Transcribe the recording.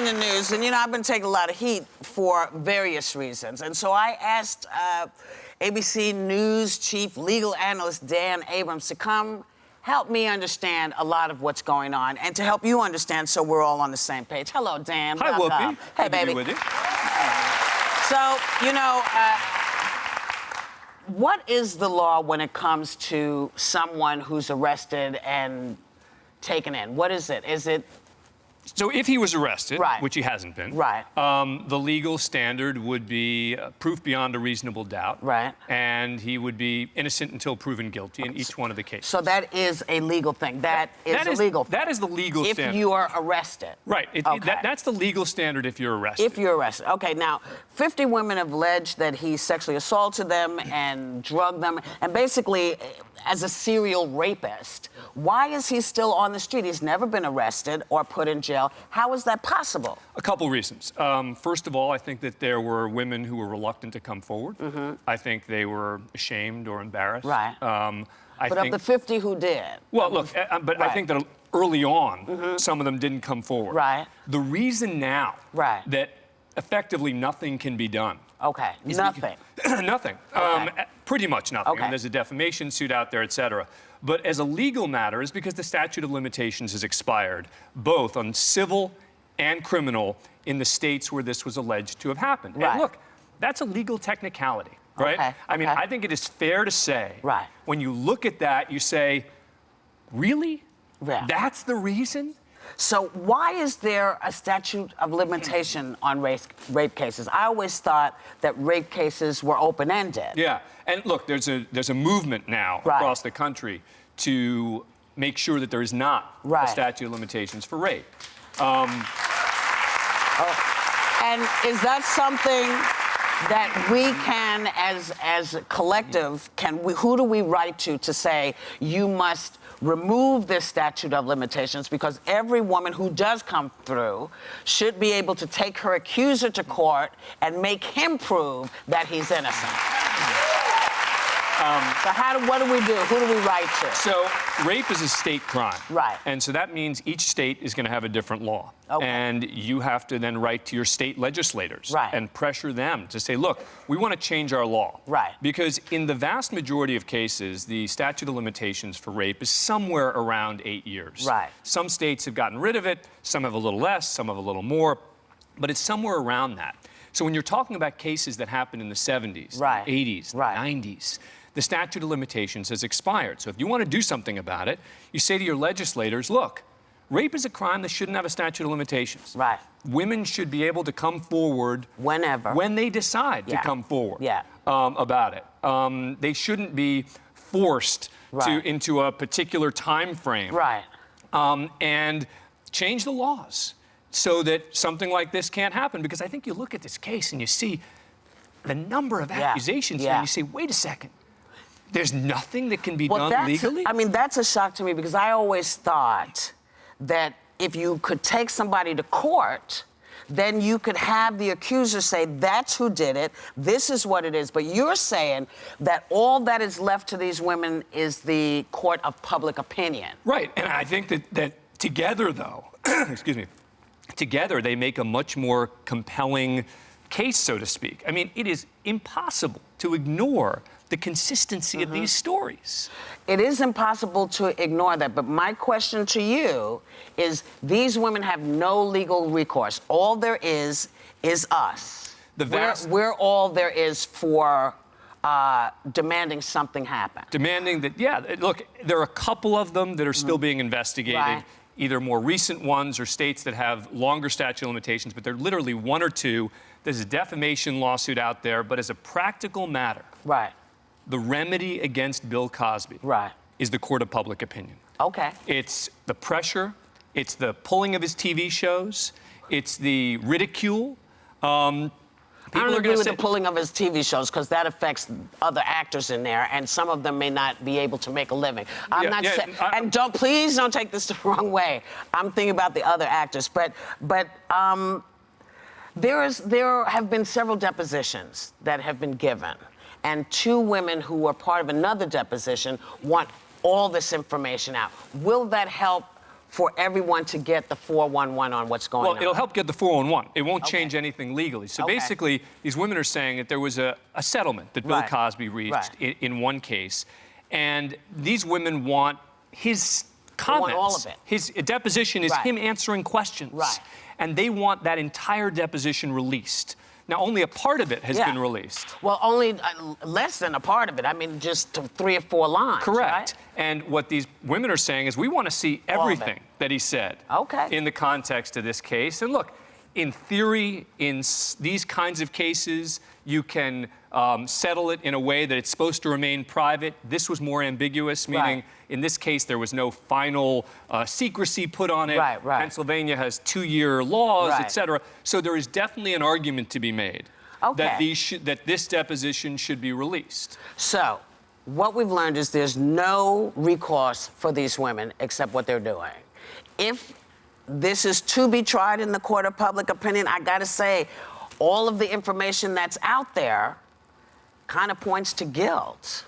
in the news, and, you know, I've been taking a lot of heat for various reasons. And so I asked ABC News chief legal analyst Dan Abrams to come help me understand a lot of what's going on and to help you understand so we're all on the same page. Hello, Dan. Hi, Whoopi. Hey, baby. Good to be with you. So, you know, what is the law when it comes to someone who's arrested and taken in? What is it? Is it... So if he was arrested, Right. which he hasn't been, Right. The legal standard would be proof beyond a reasonable doubt. Right. And he would be innocent until proven guilty in each one of the cases. So that is a legal thing. That is a legal thing. That is the legal standard. If you are arrested. Right. Okay. That's the legal standard if you're arrested. If you're arrested. Okay, now, 50 women have alleged that he sexually assaulted them and drugged them, and basically, as a serial rapist. Why is he still on the street? He's never been arrested or put in jail. How is that possible? A couple reasons. First of all, I think that there were women who were reluctant to come forward. Mm-hmm. I think they were ashamed or embarrassed. Right. But of the 50 who did. Well, look, but right. I think that early on, some of them didn't come forward. Right. The reason now Right. that effectively nothing can be done. Okay, nothing. Nothing. Okay. Pretty much nothing. Okay. And there's a defamation suit out there, et cetera. But as a legal matter, is because the statute of limitations has expired, both on civil and criminal, in the states where this was alleged to have happened. Right. And look, that's a legal technicality, right? Okay. I mean, I think it is fair to say, Right. when you look at that, you say, really? Yeah. That's the reason? So why is there a statute of limitation on rape cases? I always thought that rape cases were open-ended. Yeah, and look, there's a movement now Right. across the country to make sure that there is not Right. a statute of limitations for rape. And is that something that we can, as a collective, who do we write to say, you must remove this statute of limitations, because every woman who does come through should be able to take her accuser to court and make him prove that he's innocent. So what do we do? Who do we write to? So rape is a state crime. Right. And so that means each state is going to have a different law. Okay. And you have to then write to your state legislators Right. and pressure them to say, look, we want to change our law. Right. Because in the vast majority of cases, the statute of limitations for rape is somewhere around 8 years. Right. Some states have gotten rid of it, some have a little less, some have a little more, but it's somewhere around that. So when you're talking about cases that happened in the 70s, Right. the 80s, Right. the 90s, the statute of limitations has expired. So if you want to do something about it, you say to your legislators, look, rape is a crime that shouldn't have a statute of limitations. Right. Women should be able to come forward Whenever. when they decide Yeah. to come forward Yeah. about it. They shouldn't be forced Right. into a particular time frame. Right. And change the laws so that something like this can't happen. Because I think you look at this case and you see the number of accusations here, and you say, wait a second. There's nothing that can be done legally? I mean, that's a shock to me, because I always thought that if you could take somebody to court, then you could have the accuser say, that's who did it, this is what it is. But you're saying that all that is left to these women is the court of public opinion. Right, and I think that together, though, excuse me, together they make a much more compelling case, so to speak. I mean, it is impossible to ignore the consistency of these stories. It is impossible to ignore that, but my question to you is, these women have no legal recourse. All there is us. We're all there is for demanding something happen. Demanding that, look, there are a couple of them that are still being investigated. Right. Either more recent ones or states that have longer statute of limitations, but they're literally one or two. There's a defamation lawsuit out there, but as a practical matter, Right. the remedy against Bill Cosby Right. is the court of public opinion. Okay. It's the pressure, it's the pulling of his TV shows, it's the ridicule. I don't agree with the pulling of his TV shows, because that affects other actors in there, and some of them may not be able to make a living. I'm not saying, and please don't take this the wrong way. I'm thinking about the other actors, but there have been several depositions that have been given, and two women who were part of another deposition want all this information out. Will that help for everyone to get the 411 on what's going on? Well, it'll help get the 411. It won't change anything legally. So basically, these women are saying that there was a settlement that Bill Cosby reached in one case. And these women want his comments. They want all of it. His deposition is him answering questions. Right. And they want that entire deposition released. Now, only a part of it has been released. Well, only less than a part of it. I mean, just 3 or 4 lines. Correct. Right? And what these women are saying is we want to see everything that he said in the context of this case. And look, in theory, in these kinds of cases, you can settle it in a way that it's supposed to remain private. This was more ambiguous, meaning in this case, there was no final secrecy put on it. Pennsylvania has 2-year laws, et cetera. So there is definitely an argument to be made that this deposition should be released. So what we've learned is there's no recourse for these women except what they're doing. If this is to be tried in the court of public opinion, I got to say, all of the information that's out there kind of points to guilt.